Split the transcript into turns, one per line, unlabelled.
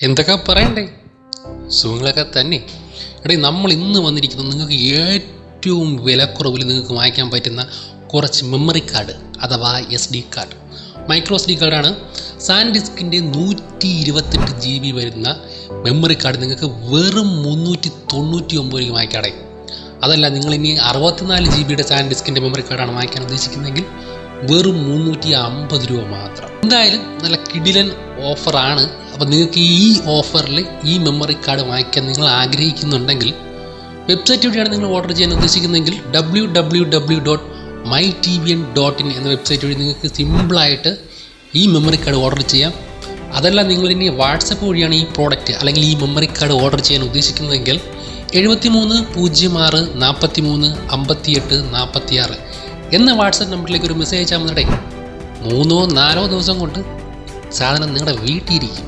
എന്തൊക്കെ പറയണ്ടേ, സുഖങ്ങളൊക്കെ തന്നെ. എടേ, നമ്മൾ ഇന്ന് വന്നിരിക്കുന്നത് നിങ്ങൾക്ക് ഏറ്റവും വിലക്കുറവിൽ നിങ്ങൾക്ക് വാങ്ങിക്കാൻ പറ്റുന്ന കുറച്ച് മെമ്മറി കാർഡ് അഥവാ SD കാർഡ്, മൈക്രോ SD കാർഡാണ്. സാൻഡിസ്കിൻ്റെ 128 GB വരുന്ന മെമ്മറി കാർഡ് നിങ്ങൾക്ക് വെറും 399 രൂപ വാങ്ങിക്കാടേ. അതല്ല, നിങ്ങളിനി 64 GB സാൻഡിസ്കിൻ്റെ മെമ്മറി കാർഡാണ് വാങ്ങിക്കാൻ ഉദ്ദേശിക്കുന്നതെങ്കിൽ വെറും 350 രൂപ മാത്രം. എന്തായാലും നല്ല കിടിലൻ ഓഫറാണ്. അപ്പോൾ നിങ്ങൾക്ക് ഈ ഓഫറിൽ ഈ മെമ്മറി കാർഡ് വാങ്ങിക്കാൻ നിങ്ങൾ ആഗ്രഹിക്കുന്നുണ്ടെങ്കിൽ വെബ്സൈറ്റ് വഴിയാണ് നിങ്ങൾ ഓർഡർ ചെയ്യാൻ ഉദ്ദേശിക്കുന്നതെങ്കിൽ www.mytvn.in എന്ന വെബ്സൈറ്റ് വഴി നിങ്ങൾക്ക് സിമ്പിളായിട്ട് ഈ മെമ്മറി കാർഡ് ഓർഡർ ചെയ്യാം. അതല്ല, നിങ്ങളിനി വാട്സപ്പ് വഴിയാണ് ഈ പ്രോഡക്റ്റ് അല്ലെങ്കിൽ ഈ മെമ്മറി കാർഡ് ഓർഡർ ചെയ്യാൻ ഉദ്ദേശിക്കുന്നതെങ്കിൽ 73 06 43 58 46 എന്ന വാട്സപ്പ് നമ്പറിലേക്ക് ഒരു മെസ്സേജ് അയച്ചാൽ മതി. 3-4 ദിവസം കൊണ്ട് സാധനം നിങ്ങളുടെ വീട്ടിലിരിക്കും.